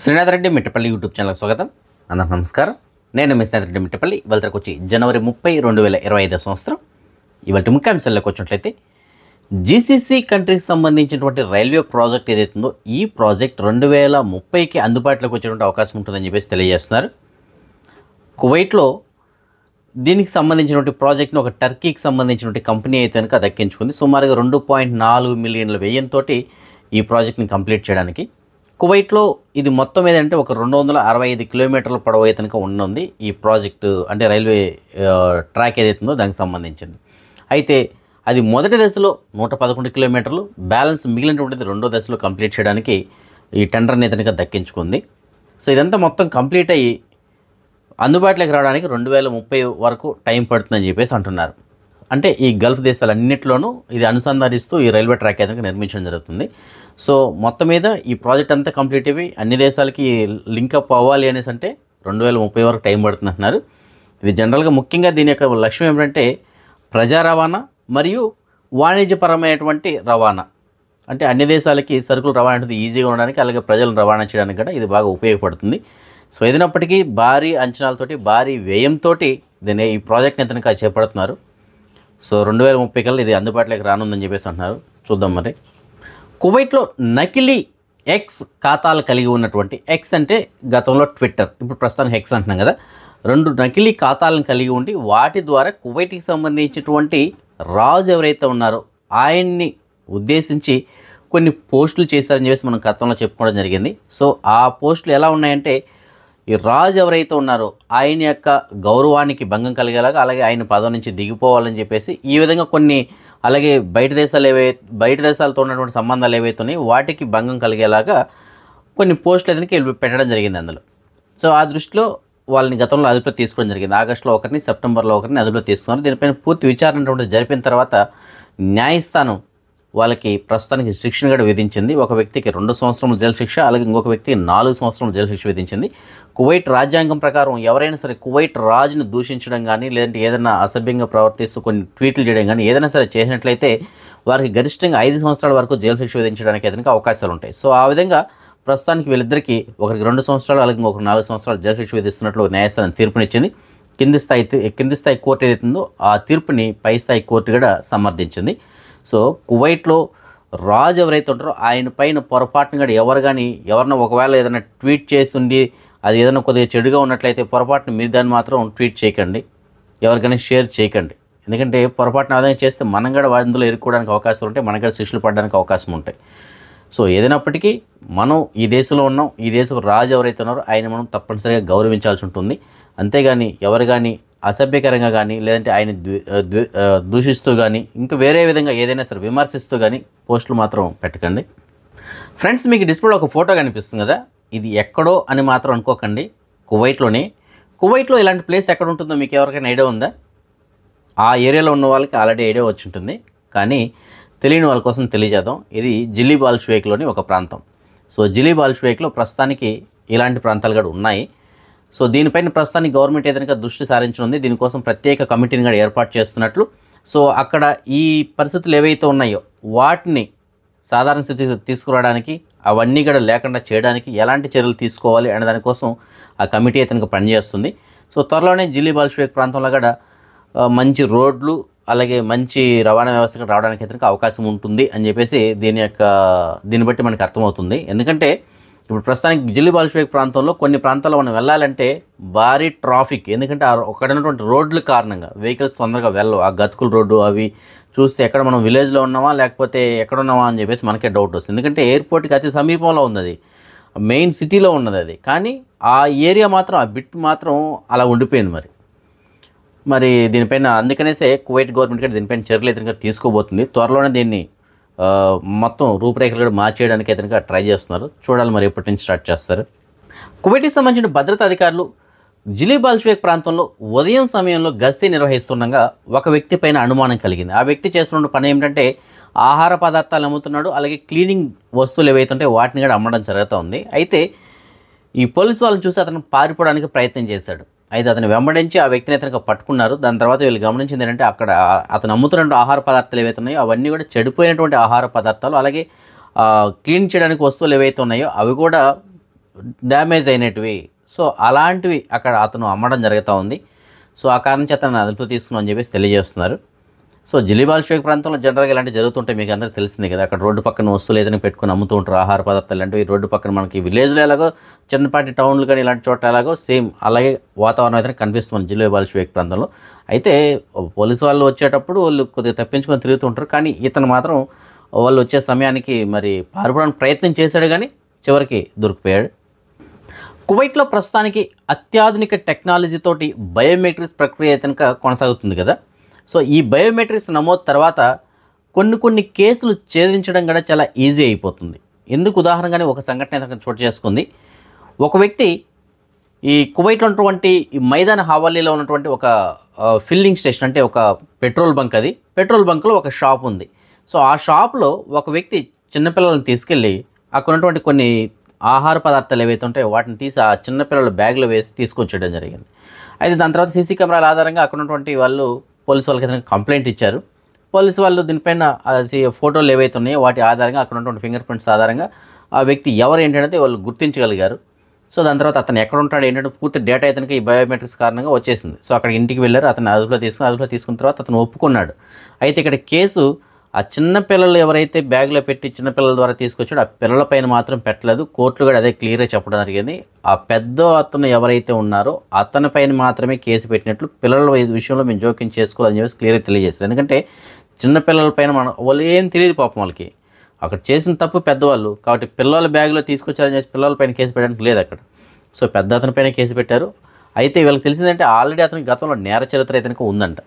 Srinath Reddy Mittapalli YouTube ఛానల్కి స్వాగతం. అందరికీ నమస్కారం. నేను మీ శ్రీనాథ్ రెడ్డి మిట్టపల్లి. ఇవాళకి వచ్చి జనవరి 30, 2025 సంవత్సరం. ఇవాళ ముఖ్యాంశాల్లోకి వచ్చినట్లయితే జీసీసీ కంట్రీకి సంబంధించినటువంటి రైల్వే ప్రాజెక్ట్ ఏదైతుందో ఈ ప్రాజెక్ట్ 2030కి అందుబాటులోకి వచ్చేటువంటి అవకాశం ఉంటుందని చెప్పేసి తెలియజేస్తున్నారు. కువైట్లో దీనికి సంబంధించినటువంటి ప్రాజెక్ట్ని ఒక టర్కీకి సంబంధించినటువంటి కంపెనీ అయితే కనుక దక్కించుకుంది. సుమారుగా 2.4 మిలియన్ల వ్యయంతో ఈ ప్రాజెక్ట్ని కంప్లీట్ చేయడానికి. కువైట్లో ఇది మొత్తం ఏదంటే ఒక 265 కిలోమీటర్ల పొడవు అయితే కనుక ఉంది ఈ ప్రాజెక్టు, అంటే రైల్వే ట్రాక్ ఏదైతుందో దానికి సంబంధించింది. అయితే అది మొదటి దశలో 111 కిలోమీటర్లు, బ్యాలెన్స్ మిగిలినటువంటిది రెండో దశలో కంప్లీట్ చేయడానికి ఈ టెండర్ని అయితే కనుక దక్కించుకుంది. సో ఇదంతా మొత్తం కంప్లీట్ అయ్యి అందుబాటులోకి రావడానికి 2030 వరకు టైం పడుతుందని చెప్పేసి అంటున్నారు. అంటే ఈ గల్ఫ్ దేశాలన్నింటిలోనూ ఇది అనుసంధానిస్తూ ఈ రైల్వే ట్రాక్ అయితే నిర్మించడం జరుగుతుంది. సో మొత్తం మీద ఈ ప్రాజెక్ట్ అంతా కంప్లీట్ అయ్యి అన్ని దేశాలకి లింకప్ అవ్వాలి అనేసి అంటే 2030 వరకు టైం పడుతుంది అంటున్నారు. ఇది జనరల్గా ముఖ్యంగా దీని యొక్క లక్ష్యం ఏమిటంటే ప్రజా రవాణా మరియు వాణిజ్యపరమైనటువంటి రవాణా, అంటే అన్ని దేశాలకి సరుకులు రవాణా అనేది ఈజీగా ఉండడానికి, అలాగే ప్రజలను రవాణా చేయడానికి కూడా ఇది బాగా ఉపయోగపడుతుంది. సో ఏదైనప్పటికీ భారీ అంచనాలతోటి భారీ వ్యయంతో దీన్ని ఈ ప్రాజెక్ట్ని ఎంతనక చేపడుతున్నారు. సో 2030 కల్లా ఇది అందుబాటులోకి రానుందని చెప్పేసి అంటున్నారు. చూద్దాం మరి. కువైట్లో నకిలీ ఎక్స్ ఖాతాలు కలిగి ఉన్నటువంటి, ఎక్స్ అంటే గతంలో ట్విట్టర్, ఇప్పుడు ప్రస్తుతానికి ఎక్స్ అంటున్నాం కదా, 2 నకిలీ ఖాతాలను కలిగి ఉండి వాటి ద్వారా కువైట్కి సంబంధించినటువంటి రాజు ఎవరైతే ఉన్నారో ఆయన్ని ఉద్దేశించి కొన్ని పోస్టులు చేశారని చెప్పేసి మనం గతంలో చెప్పుకోవడం జరిగింది. సో ఆ పోస్టులు ఎలా ఉన్నాయంటే ఈ రాజు ఎవరైతే ఉన్నారో ఆయన యొక్క గౌరవానికి భంగం కలిగేలాగా, అలాగే ఆయన పదవి నుంచి దిగిపోవాలని చెప్పేసి ఈ విధంగా కొన్ని, అలాగే బయట దేశాలతో ఉన్నటువంటి సంబంధాలు ఏవైతే ఉన్నాయో వాటికి భంగం కలిగేలాగా కొన్ని పోస్టులు ఏదైనా పెట్టడం జరిగింది అందులో. సో ఆ దృష్టిలో వాళ్ళని గతంలో అదుపులో తీసుకోవడం జరిగింది. ఆగస్టులో ఒకరిని, సెప్టెంబర్లో ఒకరిని అదుపులో తీసుకున్నారు. దీనిపైన పూర్తి విచారణ జరిపిన తర్వాత న్యాయస్థానం వాళ్ళకి ప్రస్తుతానికి శిక్షను కూడా విధించింది. ఒక వ్యక్తికి 2 సంవత్సరముల జైలు శిక్ష, అలాగే ఇంకొక వ్యక్తికి 4 సంవత్సరముల జైలు శిక్ష విధించింది. కువైట్ రాజ్యాంగం ప్రకారం ఎవరైనా సరే కువైట్ రాజును దూషించడం కానీ, లేదంటే ఏదైనా అసభ్యంగా ప్రవర్తిస్తూ కొన్ని ట్వీట్లు చేయడం కానీ ఏదైనా సరే చేసినట్లయితే వారికి గరిష్టంగా 5 సంవత్సరాల వరకు జైలు శిక్ష విధించడానికి ఏదైనా అవకాశాలు ఉంటాయి. సో ఆ విధంగా ప్రస్తుతానికి వీళ్ళిద్దరికీ ఒకరికి 2 సంవత్సరాలు, అలాగే ఇంకొక 4 సంవత్సరాలు జైలు శిక్ష విధిస్తున్నట్లు న్యాయస్థానం తీర్పునిచ్చింది. కింది స్థాయి కోర్టు ఏదైతుందో ఆ తీర్పుని పై స్థాయి కోర్టు కూడా సమర్థించింది. సో కువైట్లో రాజు ఎవరైతే ఉంటారో ఆయన పైన పొరపాటున కూడా ఎవరినో ఒకవేళ ఏదైనా ట్వీట్ చేసి ఉండి అది ఏదైనా కొద్దిగా చెడుగా ఉన్నట్లయితే పొరపాటున మీరు దాన్ని మాత్రం ట్వీట్ చేయకండి, ఎవరికైనా షేర్ చేయకండి. ఎందుకంటే పొరపాటున ఆదాయం చేస్తే మనం కూడా అందులో ఇరుక్కోవడానికి అవకాశాలు ఉంటాయి, మనకు కూడా శిక్షలు పడడానికి అవకాశం ఉంటాయి. సో ఏదైనప్పటికీ మనం ఈ దేశంలో ఉన్నాం, ఈ దేశపు రాజు ఎవరైతే ఉన్నారో ఆయన మనం తప్పనిసరిగా గౌరవించాల్సి ఉంటుంది. అంతేగాని ఎవరు కానీ అసభ్యకరంగా కానీ, లేదంటే ఆయన దూషిస్తూ కానీ, ఇంకా వేరే విధంగా ఏదైనా సరే విమర్శిస్తూ కానీ పోస్టులు మాత్రం పెట్టకండి. ఫ్రెండ్స్, మీకు డిస్ప్లేలో ఒక ఫోటో కనిపిస్తుంది కదా, ఇది ఎక్కడో అని మాత్రం అనుకోకండి, కువైట్లో ఇలాంటి ప్లేస్ ఎక్కడ ఉంటుందో మీకు ఎవరికైనా ఐడియా ఉందా? ఆ ఏరియాలో ఉన్న వాళ్ళకి ఆల్రెడీ ఐడియా వచ్చి ఉంటుంది, కానీ తెలియని వాళ్ళ కోసం తెలియజేద్దాం. ఇది జిలీబ్ అల్ షువైక్లోని ఒక ప్రాంతం. సో జిలీబ్ అల్ షువైక్లో ప్రస్తుతానికి ఇలాంటి ప్రాంతాలు కూడా ఉన్నాయి. సో దీనిపైన ప్రస్తుతానికి గవర్నమెంట్ ఏదైనా దృష్టి సారించనుంది. దీనికోసం ప్రత్యేక కమిటీని కూడా ఏర్పాటు చేస్తున్నట్లు. సో అక్కడ ఈ పరిస్థితులు ఏవైతే ఉన్నాయో వాటిని సాధారణ స్థితికి తీసుకురావడానికి, అవన్నీ కూడా లేకుండా చేయడానికి ఎలాంటి చర్యలు తీసుకోవాలి అనే దానికోసం ఆ కమిటీ అయితే పనిచేస్తుంది. సో త్వరలోనే జిలీబ్ అల్ షువైక్ ప్రాంతంలో కూడా మంచి రోడ్లు, అలాగే మంచి రవాణా వ్యవస్థ రావడానికి అయితే అవకాశం ఉంటుంది అని చెప్పేసి దీన్ని బట్టి మనకు అర్థమవుతుంది. ఎందుకంటే ఇప్పుడు ప్రస్తుతానికి జిలీబ్ అల్ షువైక్ ప్రాంతంలో కొన్ని ప్రాంతాల్లో మనం వెళ్ళాలంటే భారీ ట్రాఫిక్, ఎందుకంటే అక్కడ ఉన్నటువంటి రోడ్ల కారణంగా వెహికల్స్ తొందరగా వెళ్ళవు. ఆ గతుకుల రోడ్డు అవి చూస్తే ఎక్కడ మనం విలేజ్లో ఉన్నామా లేకపోతే ఎక్కడ ఉన్నామా అని చెప్పేసి మనకే డౌట్ వస్తుంది. ఎందుకంటే ఎయిర్పోర్ట్కి అతి సమీపంలో ఉంది, అది మెయిన్ సిటీలో ఉన్నది అది, కానీ ఆ ఏరియా మాత్రం, ఆ బిట్ మాత్రం అలా ఉండిపోయింది. మరి దీనిపైన అందుకనేసే కువైట్ గవర్నమెంట్ కూడా దీనిపైన చర్యలు అయితే తీసుకోబోతుంది. త్వరలోనే దీన్ని మొత్తం రూపురేఖలు కూడా మార్చేయడానికి అయితే ట్రై చేస్తున్నారు. చూడాలి మరి ఎప్పటి నుంచి స్టార్ట్ చేస్తారు. కువైట్కి సంబంధించిన భద్రతా అధికారులు జిలీబ్ అల్ షువైక్ ప్రాంతంలో ఉదయం సమయంలో గస్తీ నిర్వహిస్తుండగా ఒక వ్యక్తి పైన అనుమానం కలిగింది. ఆ వ్యక్తి చేస్తున్న పని ఏమిటంటే ఆహార పదార్థాలు అమ్ముతున్నాడు, అలాగే క్లీనింగ్ వస్తువులు ఏవైతే ఉంటాయో వాటిని కూడా అమ్మడం జరుగుతూ ఉంది. అయితే ఈ పోలీసు వాళ్ళని చూసి అతను పారిపోవడానికి ప్రయత్నం చేశాడు. అయితే అతను వెంబడించి ఆ వ్యక్తిని అతనికి పట్టుకున్నారు. దాని తర్వాత వీళ్ళు గమనించింది ఏంటంటే అక్కడ అతను అమ్ముతున్న ఆహార పదార్థాలు ఏవైతే ఉన్నాయో అవన్నీ కూడా చెడిపోయినటువంటి ఆహార పదార్థాలు, అలాగే క్లీన్ చేయడానికి వస్తువులు ఏవైతే ఉన్నాయో అవి కూడా డ్యామేజ్ అయినటివి. సో అలాంటివి అక్కడ అతను అమ్మడం జరుగుతూ ఉంది. సో ఆ కారణం చేత అతను అదుపులో తీసుకున్నాం అని చెప్పేసి తెలియజేస్తున్నారు. సో జిలిబాల్ షేక్ ప్రాంతంలో జనరల్గా ఇలాంటివి జరుగుతుంటాయి, మీకు అందరికీ తెలిసిందే కదా. అక్కడ రోడ్డు పక్కన వస్తువులు ఏదైనా పెట్టుకుని అమ్ముతూ ఉంటారు, ఆహార పదార్థాలు లాంటివి. రోడ్డు పక్కన మనకి విలేజ్లో ఎలాగో, చిన్నపాటి టౌన్లు కానీ ఇలాంటి చోట్ల ఎలాగో సేమ్ అలాగే వాతావరణం అయితే కనిపిస్తుంది జిలిబాల్ షేక్ ప్రాంతంలో. అయితే పోలీసు వాళ్ళు వచ్చేటప్పుడు వాళ్ళు కొద్దిగా తప్పించుకొని తిరుగుతుంటారు, కానీ ఇతను మాత్రం వాళ్ళు వచ్చే సమయానికి మరి పారిపోవడానికి ప్రయత్నం చేశాడు, కానీ చివరికి దొరికిపోయాడు. కువైట్లో ప్రస్తుతానికి అత్యాధునిక టెక్నాలజీతోటి బయోమెట్రిక్స్ ప్రక్రియ అయితే కొనసాగుతుంది కదా. సో ఈ బయోమెట్రిక్స్ నమోదు తర్వాత కొన్ని కేసులు ఛేదించడం కూడా చాలా ఈజీ అయిపోతుంది. ఎందుకు ఉదాహరణగానే ఒక సంఘటన అయితే చోటు చేసుకుంది. ఒక వ్యక్తి ఈ కువైట్లో ఉన్నటువంటి ఈ మైదాన హవాలీలో ఉన్నటువంటి ఒక ఫిల్లింగ్ స్టేషన్, అంటే ఒక పెట్రోల్ బంక్, అది పెట్రోల్ బంక్లో ఒక షాప్ ఉంది. సో ఆ షాప్లో ఒక వ్యక్తి చిన్నపిల్లలను తీసుకెళ్ళి అక్కడ ఉన్నటువంటి కొన్ని ఆహార పదార్థాలు ఏవైతే ఉంటాయో వాటిని తీసి ఆ చిన్నపిల్లల బ్యాగ్లో వేసి తీసుకొచ్చేయడం జరిగింది. అయితే దాని తర్వాత సీసీ కెమెరాల ఆధారంగా అక్కడ ఉన్నటువంటి వాళ్ళు పోలీసు వాళ్ళకి ఏదైనా కంప్లైంట్ ఇచ్చారు. పోలీసు వాళ్ళు దీనిపైన ఫోటోలు ఏవైతే ఉన్నాయో వాటి ఆధారంగా అక్కడ ఉన్నటువంటి ఫింగర్ ప్రింట్స్ ఆధారంగా ఆ వ్యక్తి ఎవరు ఏంటనేది వాళ్ళు గుర్తించగలిగారు. సో దాని తర్వాత అతను ఎక్కడ ఉంటాడు ఏంటంటే పూర్తి డేటా అయితే ఈ బయోమెట్రిక్స్ కారణంగా వచ్చేసింది. సో అక్కడ ఇంటికి వెళ్ళారు, అతను అదుపులో తీసుకున్న తర్వాత అతను ఒప్పుకున్నాడు. అయితే ఇక్కడ కేసు ఆ చిన్నపిల్లలు ఎవరైతే బ్యాగ్లో పెట్టి చిన్నపిల్లల ద్వారా తీసుకొచ్చాడో ఆ పిల్లల పైన మాత్రం పెట్టలేదు. కోర్టులు కూడా అదే క్లియర్గా చెప్పడం జరిగింది. ఆ పెద్ద అతను ఎవరైతే ఉన్నారో అతని పైన మాత్రమే కేసు పెట్టినట్లు, పిల్లల విషయంలో మేము జోక్యం చేసుకోవాలని చెప్పేసి క్లియర్గా తెలియజేస్తారు. ఎందుకంటే చిన్నపిల్లల పైన వాళ్ళు ఏం తెలియదు పాపం, వాళ్ళకి అక్కడ చేసిన తప్పు పెద్దవాళ్ళు కాబట్టి పిల్లల బ్యాగ్లో తీసుకొచ్చారని చెప్పి పిల్లల పైన కేసు పెట్టడానికి లేదు అక్కడ. సో పెద్ద అతని పైన కేసు పెట్టారు. అయితే వీళ్ళకి తెలిసిందంటే ఆల్రెడీ అతనికి గతంలో నేర చరిత్ర అయితే ఉందంట.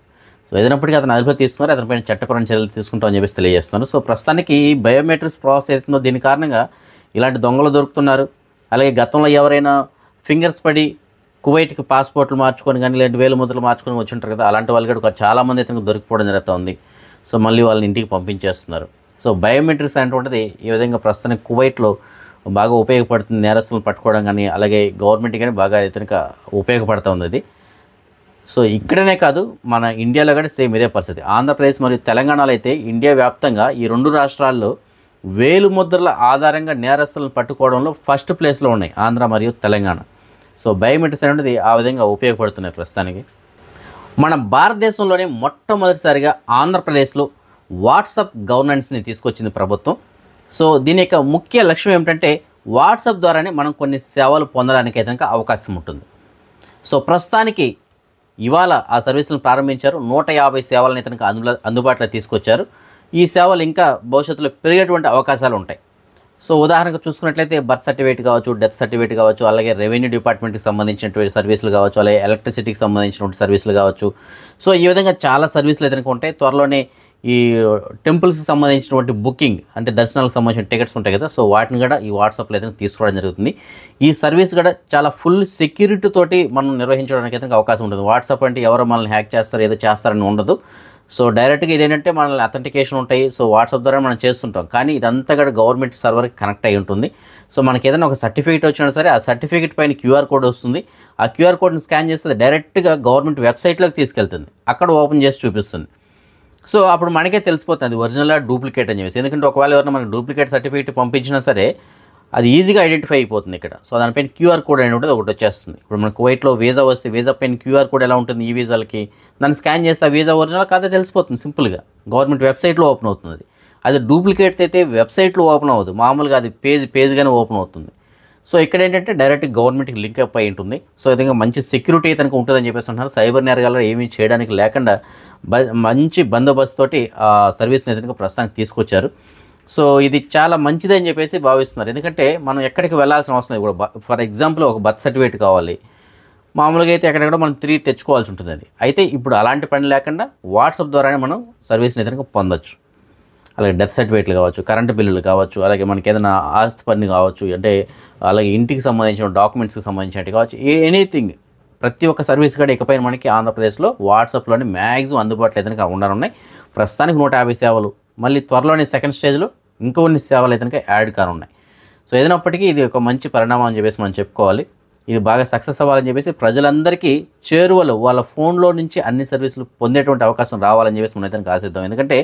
సో ఏదైనప్పటికీ అతను అదుపులో తీసుకున్నారు, అతనిపైన చట్టపరమైన చర్యలు తీసుకుంటామని చెప్పేసి తెలియజేస్తున్నారు. సో ప్రస్తుతానికి ఈ బయోమెట్రిక్స్ ప్రాసెస్ అవుతుందో దీని కారణంగా ఇలాంటి దొంగలు దొరుకుతున్నారు. అలాగే గతంలో ఎవరైనా ఫింగర్స్ పడి కువైట్కి పాస్పోర్ట్లు మార్చుకొని కానీ ఇలాంటి వేలు ముద్రలు మార్చుకొని వచ్చి ఉంటారు కదా, అలాంటి వాళ్ళు కూడా చాలామంది అయితే దొరికిపోవడం జరుగుతూ ఉంది. సో మళ్ళీ వాళ్ళని ఇంటికి పంపించేస్తున్నారు. సో బయోమెట్రిక్స్ అనేటువంటిది ఈ విధంగా ప్రస్తుతానికి కువైట్లో బాగా ఉపయోగపడుతుంది, నేరస్తులను పట్టుకోవడం కానీ అలాగే గవర్నమెంట్ కానీ బాగా అయితే ఉపయోగపడుతూ ఉంది అది. సో ఇక్కడనే కాదు, మన ఇండియాలో కూడా సేమ్ ఇదే పరిస్థితి. ఆంధ్రప్రదేశ్ మరియు తెలంగాణలో అయితే ఇండియా వ్యాప్తంగా ఈ రెండు రాష్ట్రాల్లో వేలు ముద్రల ఆధారంగా నేరస్తులను పట్టుకోవడంలో ఫస్ట్ ప్లేస్లో ఉన్నాయి ఆంధ్ర మరియు తెలంగాణ. సో బయోమెట్రిక్స్ అనేది ఆ విధంగా ఉపయోగపడుతున్నాయి ప్రస్తుతానికి. మన భారతదేశంలోనే మొట్టమొదటిసారిగా ఆంధ్రప్రదేశ్లో వాట్సాప్ గవర్నెన్స్ని తీసుకొచ్చింది ప్రభుత్వం. సో దీని యొక్క ముఖ్య లక్ష్యం ఏమిటంటే వాట్సాప్ ద్వారానే మనం కొన్ని సేవలు పొందడానికి అయితే అవకాశం ఉంటుంది. సో ప్రస్తుతానికి ఇవాళ ఆ సర్వీసులను ప్రారంభించారు. 150 సేవలను అయితే అందుబాటులో తీసుకొచ్చారు. ఈ సేవలు ఇంకా భవిష్యత్తులో పెరిగేటువంటి అవకాశాలు ఉంటాయి. సో ఉదాహరణకు చూసుకున్నట్లయితే బర్త్ సర్టిఫికేట్ కావచ్చు, డెత్ సర్టిఫికేట్ కావచ్చు, అలాగే రెవెన్యూ డిపార్ట్మెంట్కి సంబంధించినటువంటి సర్వీసులు కావచ్చు, అలాగే ఎలక్ట్రిసిటీకి సంబంధించినటువంటి సర్వీసులు కావచ్చు. సో ఈ విధంగా చాలా సర్వీసులు అయితే ఉంటాయి. త్వరలోనే ఈ టెంపుల్స్కి సంబంధించినటువంటి బుకింగ్, అంటే దర్శనాలకు సంబంధించిన టికెట్స్ ఉంటాయి కదా, సో వాటిని కూడా ఈ వాట్సాప్లో అయితే తీసుకోవడం జరుగుతుంది. ఈ సర్వీస్ కూడా చాలా ఫుల్ సెక్యూరిటీ తోటి మనం నిర్వహించడానికి అయితే అవకాశం ఉంటుంది. వాట్సాప్ అంటే ఎవరో మనల్ని హ్యాక్ చేస్తారు, ఏదో చేస్తారని ఉండదు. సో డైరెక్ట్గా ఇదేంటంటే మనల్ని అథెంటికేషన్ ఉంటాయి. సో వాట్సాప్ ద్వారా మనం చేస్తుంటాం, కానీ ఇదంతా కూడా గవర్నమెంట్ సర్వర్కి కనెక్ట్ అయి ఉంటుంది. సో మనకి ఏదైనా ఒక సర్టిఫికేట్ వచ్చినా సరే ఆ సర్టిఫికేట్ పైన క్యూఆర్ కోడ్ వస్తుంది. ఆ క్యూఆర్ కోడ్ని స్కాన్ చేస్తే డైరెక్ట్గా గవర్నమెంట్ వెబ్సైట్లోకి తీసుకెళ్తుంది, అక్కడ ఓపెన్ చేసి చూపిస్తుంది. సో అప్పుడు మనకే తెలిసిపోతుంది అది ఒరిజినల్ డూప్లికేట్ అని చెప్పేసి. ఎందుకంటే ఒకవేళ ఎవరైనా మనకి డూప్లికేట్ సర్టిఫికేట్ పంపించినా సరే అది ఈజీగా ఐడెంటిఫై అయిపోతుంది ఇక్కడ. సో దానిపైన క్యూఆర్ కోడ్ అనేది ఒకటి వచ్చేస్తుంది. ఇప్పుడు మన కువైట్లో వీసా వస్తే వీసా పైన క్యూఆర్ కోడ్ ఎలా ఉంటుంది ఈ వీసాలకి, దాన్ని స్కాన్ చేస్తే ఆ వీసా ఒరిజినల్ కాదా తెలిసిపోతుంది సింపుల్గా. గవర్నమెంట్ వెబ్సైట్లో ఓపెన్ అవుతుంది. అది డూప్లికేట్ అయితే వెబ్సైట్లో ఓపెన్ అవ్వదు, మామూలుగా అది పేజ్గానే ఓపెన్ అవుతుంది. సో ఇక్కడ ఏంటంటే డైరెక్ట్ గవర్నమెంట్కి లింక్ అప్ అయి ఉంటుంది. సో ఈ విధంగా మంచి సెక్యూరిటీ తనకు ఉంటుందని చెప్పేసి అంటున్నారు. సైబర్ నేరగాళ్ళు ఏమీ చేయడానికి లేకుండా మంచి బందోబస్తు తోటి ఆ సర్వీస్ని ఏదైనా ప్రస్తుతానికి తీసుకొచ్చారు. సో ఇది చాలా మంచిది అని చెప్పేసి భావిస్తున్నారు. ఎందుకంటే మనం ఎక్కడికి వెళ్ళాల్సిన అవసరం లేదు. కూడా ఫర్ ఎగ్జాంపుల్ ఒక బర్త్ సర్టిఫికేట్ కావాలి, మామూలుగా అయితే ఎక్కడెక్కడ మనం తిరిగి తెచ్చుకోవాల్సి ఉంటుంది. అది అయితే ఇప్పుడు అలాంటి పని లేకుండా వాట్సాప్ ద్వారానే మనం సర్వీస్ని ఏదైనా పొందొచ్చు. అలాగే డెత్ సర్టిఫికేట్లు కావచ్చు, కరెంటు బిల్లులు కావచ్చు, అలాగే మనకి ఏదైనా ఆస్తి పన్ను కావచ్చు, అంటే అలాగే ఇంటికి సంబంధించిన డాక్యుమెంట్స్కి సంబంధించినట్టు కావచ్చు, ఎనీథింగ్ ప్రతి ఒక్క సర్వీస్ కూడా ఇకపైన మనకి ఆంధ్రప్రదేశ్లో వాట్సాప్లోనే మ్యాక్సిమం అందుబాటులో అయితే ఉండనున్నాయి. ప్రస్తుతానికి 150 సేవలు, మళ్ళీ త్వరలోనే సెకండ్ స్టేజ్లో ఇంకొన్ని సేవలు అయితే యాడ్ కానున్నాయి. సో ఏదైనప్పటికీ ఇది ఒక మంచి పరిణామం అని చెప్పేసి మనం చెప్పుకోవాలి. ఇది బాగా సక్సెస్ అవ్వాలని చెప్పేసి ప్రజలందరికీ చేరువలో వాళ్ళ ఫోన్లో నుంచి అన్ని సర్వీసులు పొందేటువంటి అవకాశం రావాలని చెప్పేసి మనం అయితే ఆశిద్దాం. ఎందుకంటే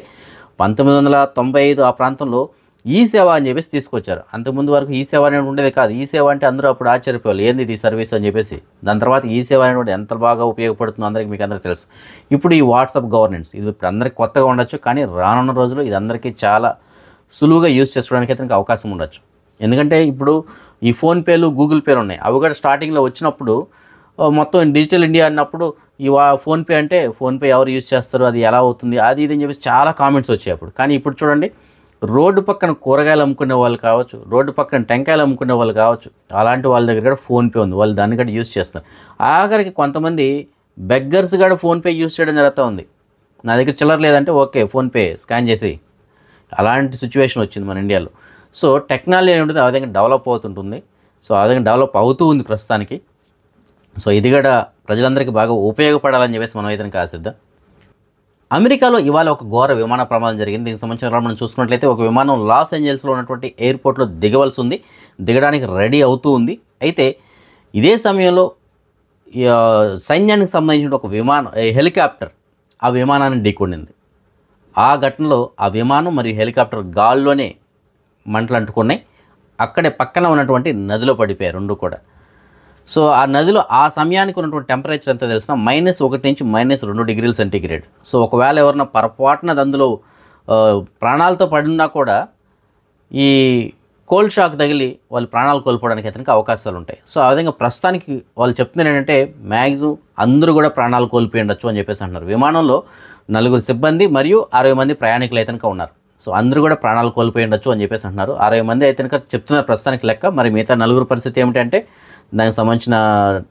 1995 ఆ ప్రాంతంలో ఈ సేవ అని చెప్పేసి తీసుకొచ్చారు. అంతకుముందు వరకు ఈ సేవ అనేది ఉండేది కాదు. ఈ సేవ అంటే అందరూ అప్పుడు ఆశ్చర్యపోవాలి, ఏంది ఇది సర్వీస్ అని చెప్పేసి. దాని తర్వాత ఈ సేవ అనేది ఎంత బాగా ఉపయోగపడుతుందో అందరికీ మీకు అందరికీ తెలుసు. ఇప్పుడు ఈ వాట్సాప్ గవర్నెన్స్ ఇది ఇప్పుడు అందరికీ కొత్తగా ఉండొచ్చు, కానీ రానున్న రోజుల్లో ఇది అందరికీ చాలా సులువుగా యూజ్ చేసుకోవడానికి అయితే అవకాశం ఉండొచ్చు. ఎందుకంటే ఇప్పుడు ఈ ఫోన్పేలు, గూగుల్ పేలు ఉన్నాయి. అవి కూడా స్టార్టింగ్లో వచ్చినప్పుడు మొత్తం డిజిటల్ ఇండియా అన్నప్పుడు ఈ ఫోన్పే అంటే ఫోన్పే ఎవరు యూజ్ చేస్తారు, అది ఎలా అవుతుంది, అది ఇది అని చెప్పేసి చాలా కామెంట్స్ వచ్చాయి అప్పుడు. కానీ ఇప్పుడు చూడండి, రోడ్డు పక్కన కూరగాయలు అమ్ముకునే వాళ్ళు కావచ్చు, రోడ్డు పక్కన టెంకాయలు అమ్ముకునే వాళ్ళు కావచ్చు, అలాంటి వాళ్ళ దగ్గర కూడా ఫోన్పే ఉంది. వాళ్ళు దాన్ని కూడా యూజ్ చేస్తారు. ఆఖరికి కొంతమంది బెగ్గర్స్ కూడా ఫోన్పే యూజ్ చేయడం జరుగుతూ ఉంది. నా దగ్గర చిల్లర లేదంటే ఓకే ఫోన్పే స్కాన్ చేసి, అలాంటి సిచ్యువేషన్ వచ్చింది మన ఇండియాలో. సో టెక్నాలజీ అనేది ఆ విధంగా డెవలప్ అవుతుంటుంది. సో ఆ విధంగా డెవలప్ అవుతూ ఉంది ప్రస్తుతానికి. సో ఇది కూడా ప్రజలందరికీ బాగా ఉపయోగపడాలని చెప్పేసి మనం అయితే ఆశిద్దాం. అమెరికాలో ఇవాళ ఒక ఘోర విమాన ప్రమాదం జరిగింది. దీనికి సంబంధించిన మనం చూసుకున్నట్లయితే ఒక విమానం లాస్ ఏంజల్స్లో ఉన్నటువంటి ఎయిర్పోర్ట్లో దిగవలసి ఉంది, దిగడానికి రెడీ అవుతూ ఉంది. అయితే ఇదే సమయంలో సైన్యానికి సంబంధించిన ఒక హెలికాప్టర్ ఆ విమానాన్ని ఢీకొనింది. ఆ ఘటనలో ఆ విమానం మరియు హెలికాప్టర్ గాల్లోనే మంటలు అంటుకున్నాయి. అక్కడే పక్కన ఉన్నటువంటి నదిలో పడిపోయాయి రెండు కూడా. సో ఆ నదిలో ఆ సమయానికి ఉన్నటువంటి టెంపరేచర్ ఎంత తెలిసిన -1 నుంచి -2 డిగ్రీల సెంటీగ్రేడ్. సో ఒకవేళ ఎవరైనా పొరపాటున అందులో ప్రాణాలతో పడినా కూడా ఈ కోల్డ్ షాక్ తగిలి వాళ్ళు ప్రాణాలు కోల్పోవడానికి అయితే అవకాశాలు ఉంటాయి. సో ఆ విధంగా ప్రస్తుతానికి వాళ్ళు చెప్తున్నారు ఏంటంటే మ్యాక్సిమం అందరూ కూడా ప్రాణాలు కోల్పోయి ఉండొచ్చు అని చెప్పేసి అంటున్నారు. విమానంలో 9 సిబ్బంది మరియు 60 మంది ప్రయాణికులు అయితే ఉన్నారు. సో అందరూ కూడా ప్రాణాలు కోల్పోయి ఉండొచ్చు అని చెప్పేసి అంటున్నారు. 60 మంది అయితే చెప్తున్నారు ప్రస్తుతానికి లెక్క. మరి మిగతా 9 పరిస్థితి ఏమిటంటే దానికి సంబంధించిన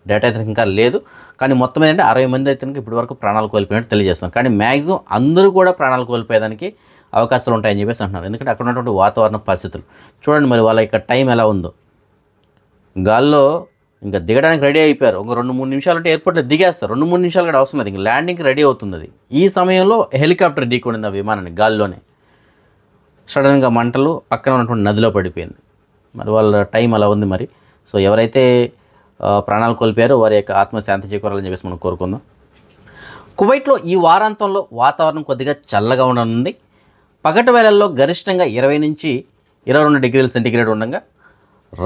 డేటా అయితే ఇంకా లేదు. కానీ మొత్తం ఏంటంటే 60 మంది అయితే ఇప్పటి వరకు ప్రాణాలు కోల్పోయినట్టు తెలియజేస్తున్నారు. కానీ మ్యాక్సిమం అందరూ కూడా ప్రాణాలు కోల్పోయేదానికి అవకాశాలు ఉంటాయని చెప్పేసి అంటున్నారు. ఎందుకంటే అక్కడ ఉన్నటువంటి వాతావరణ పరిస్థితులు చూడండి. మరి వాళ్ళ యొక్క టైం ఎలా ఉందో, గాల్లో ఇంకా దిగడానికి రెడీ అయిపోయారు. ఒక 2-3 నిమిషాలు అంటే ఎయిర్పోర్ట్లో దిగేస్తారు. 2-3 నిమిషాలు కూడా అవసరం లేదు, ఇంకా ల్యాండింగ్కి రెడీ అవుతుంది అది. ఈ సమయంలో హెలికాప్టర్ ఢీకొనింది ఆ విమానాన్ని గాల్లోనే. సడన్గా మంటలు పక్కన ఉన్నటువంటి నదిలో పడిపోయింది. మరి వాళ్ళ టైం అలా ఉంది మరి. సో ఎవరైతే ప్రాణాలు కోల్పోయారో వారి యొక్క ఆత్మశాంతి చేకూరాలని చెప్పేసి మనం కోరుకుందాం. కువైట్లో ఈ వారాంతంలో వాతావరణం కొద్దిగా చల్లగా ఉండనుంది. పగటి వేళల్లో గరిష్టంగా 20 నుంచి 22 డిగ్రీల సెంటీగ్రేడ్ ఉండగా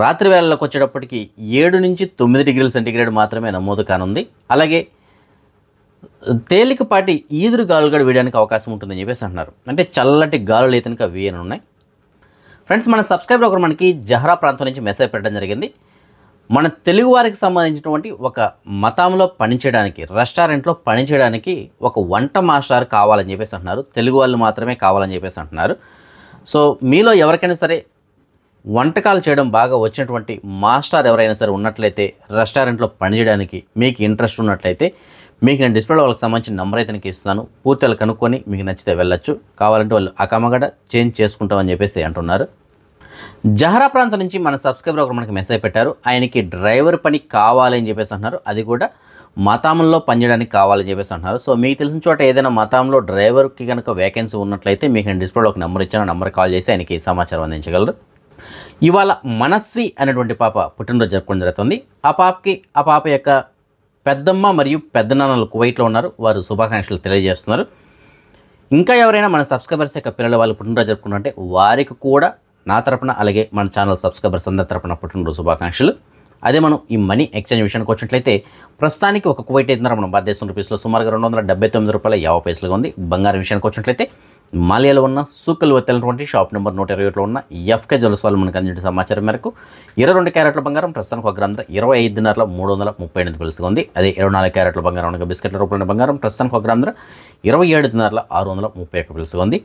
రాత్రి వేళల్లోకి వచ్చేటప్పటికి 7 నుంచి 9 డిగ్రీల సెంటీగ్రేడ్ మాత్రమే నమోదు కానుంది. అలాగే తేలికపాటి ఈదురు గాలులు కూడా వీయడానికి అవకాశం ఉంటుందని చెప్పేసి అంటున్నారు. అంటే చల్లటి గాలులు అయితే కనుక వీయనున్నాయి. ఫ్రెండ్స్, మన సబ్స్క్రైబర్ ఒకరు మనకి జహరా ప్రాంతం నుంచి మెసేజ్ పెట్టడం జరిగింది. మన తెలుగు వారికి సంబంధించినటువంటి ఒక మతాంలో పనిచేయడానికి, రెస్టారెంట్లో పనిచేయడానికి ఒక వంట మాస్టర్ కావాలని చెప్పేసి అంటున్నారు. తెలుగు వాళ్ళు మాత్రమే కావాలని చెప్పేసి అంటున్నారు. సో మీలో ఎవరికైనా సరే వంటకాలు చేయడం బాగా వచ్చినటువంటి మాస్టర్ ఎవరైనా సరే ఉన్నట్లయితే, రెస్టారెంట్లో పనిచేయడానికి మీకు ఇంట్రెస్ట్ ఉన్నట్లయితే, మీకు నేను డిస్ప్లేలో వాళ్ళకి సంబంధించిన నెంబర్ అయితే నీకు ఇస్తాను. పూర్తిగా కనుక్కొని మీకు నచ్చితే వెళ్ళొచ్చు. కావాలంటే వాళ్ళు అకామగడ చేంజ్ చేసుకుంటామని చెప్పేసి అంటున్నారు. జహరా ప్రాంతం నుంచి మన సబ్స్క్రైబర్ ఒకరు మనకి మెసేజ్ పెట్టారు. ఆయనకి డ్రైవర్ పని కావాలని చెప్పేసి అంటున్నారు. అది కూడా మతాంలో పనిచేయడానికి కావాలని చెప్పేసి అంటున్నారు. సో మీకు తెలిసిన చోట ఏదైనా మతాంలో డ్రైవర్కి కనుక వేకెన్సీ ఉన్నట్లయితే మీకు నేను డిస్ప్లేలో ఒక నెంబర్ ఇచ్చాను. నెంబర్ కాల్ చేసి ఆయనకి సమాచారం అందించగలరు. ఇవాళ మనస్వి అనేటువంటి పాప పుట్టినరోజు జరుపుకోవడం జరుగుతుంది. ఆ పాప యొక్క పెద్దమ్మ మరియు పెద్దనాన్నలు కువైట్లో ఉన్నారు. వారు శుభాకాంక్షలు తెలియజేస్తున్నారు. ఇంకా ఎవరైనా మన సబ్స్క్రైబర్స్ యొక్క పిల్లలు వాళ్ళు పుట్టినరోజు జరుపుకుంటే వారికి కూడా నా తరపున, అలాగే మన ఛానల్ సబ్స్క్రైబర్స్ అందరి తరపున పుట్టినరోజు శుభాకాంక్షలు. అదే మనం ఈ మనీ ఎక్స్చేంజ్ విషయానికి వచ్చినట్లయితే ప్రస్తుతానికి ఒక కువైట్ అయితే మనం భారతదేశం రూపీస్లో సుమారుగా $279.50 ఉంది. బంగారం విషయానికి వచ్చినట్లయితే మాలియాలో ఉన్న సూకల్ వత్తెలటువంటి షాప్ నెంబర్ 121లో ఉన్న ఎఫ్కే జ్యువెలర్స్ వాళ్ళు మనకు అందించిన సమాచారం మేరకు 22 క్యారెట్ల బంగారం ప్రస్తుతానికి ఒక గ్రామ్ ధర $25,338 ఉంది. అదే 24 క్యారెట్ల బంగారం అనగా బిస్కెట్ల రూపంలో బంగారం ప్రస్తుతానికి ఒక గ్రామ్ ధర $27,631 ఉంది.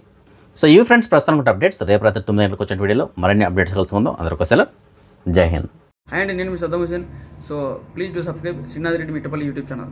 సో ఈ ఫ్రెండ్స్ ప్రస్తుతానికి అప్డేట్స్. రేపు రాత్రి 9 గంటలకు వచ్చిన వీడియోలో మరిన్ని అప్డేట్స్ కలుసుకుందాం. అందరికీ సెలవు. జై హింద్. అండ్ నేను మీ Saddam Hussain. So please do subscribe Srinath Reddy Mittapalli YouTube channel.